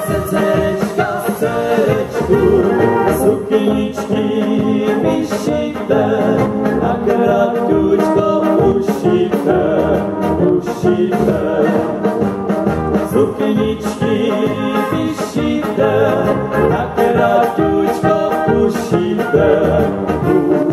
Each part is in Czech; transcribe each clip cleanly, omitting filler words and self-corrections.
se cerečka cerečku, sukničky vyšité, na kratučko ušité, ušité. Sukničky vyšité, na kratučko ušité, ušité.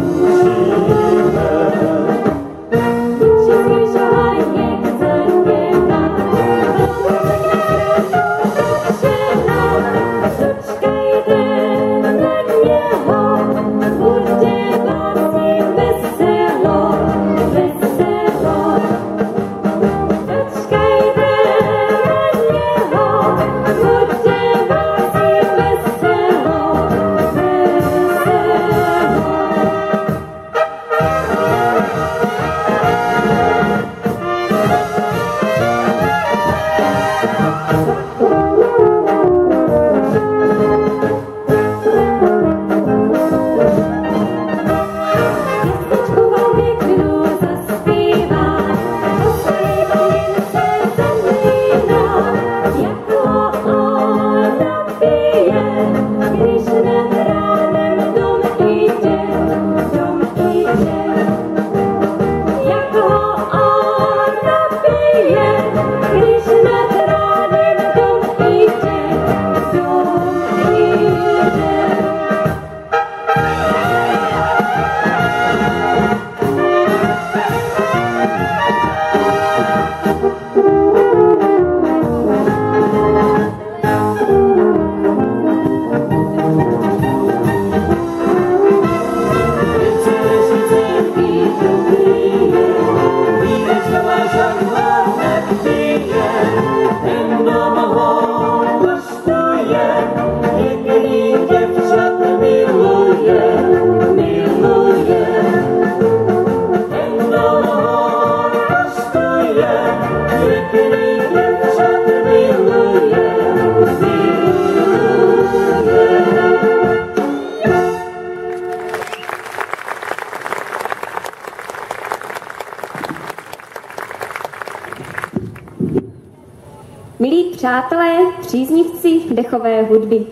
Milí přátelé, příznivci dechové hudby,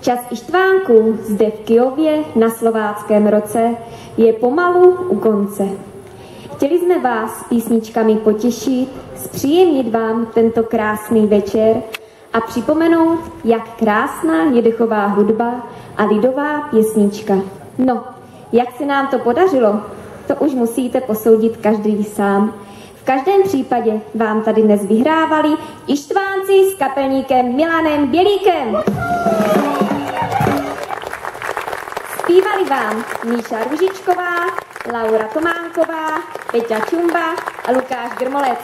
čas Ištvánků zde v Kyjově na Slováckém roce je pomalu u konce. Chtěli jsme vás písničkami potěšit, zpříjemnit vám tento krásný večer a připomenout, jak krásná je dechová hudba a lidová pěsnička. No, jak se nám to podařilo, to už musíte posoudit každý sám. V každém případě vám tady dnes vyhrávali Ištvánci s kapelníkem Milanem Bělíkem. Zpívali vám Míša Ružičková, Laura Tománková, Peťa Čumba a Lukáš Grmolec.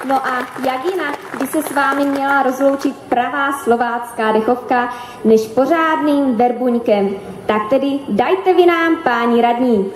No a jak jinak by se s vámi měla rozloučit pravá slovácká dechovka než pořádným verbuňkem. Tak tedy dajte vy nám, páni radní.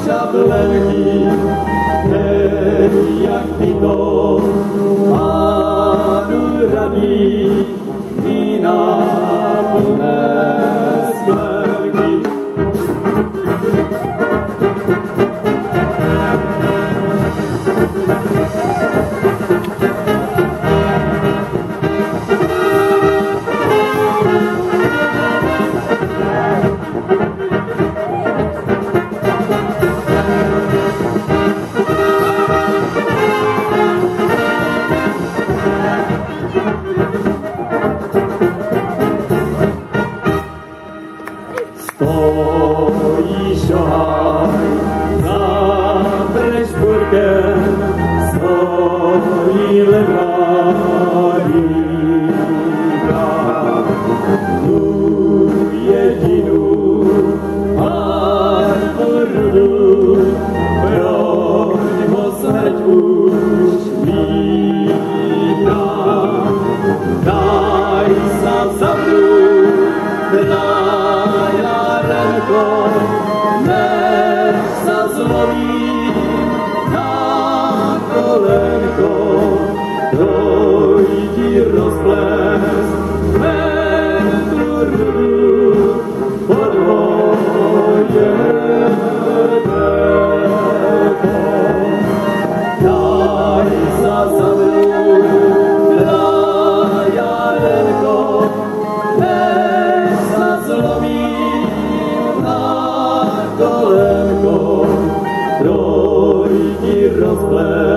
Šablenky, rozblést.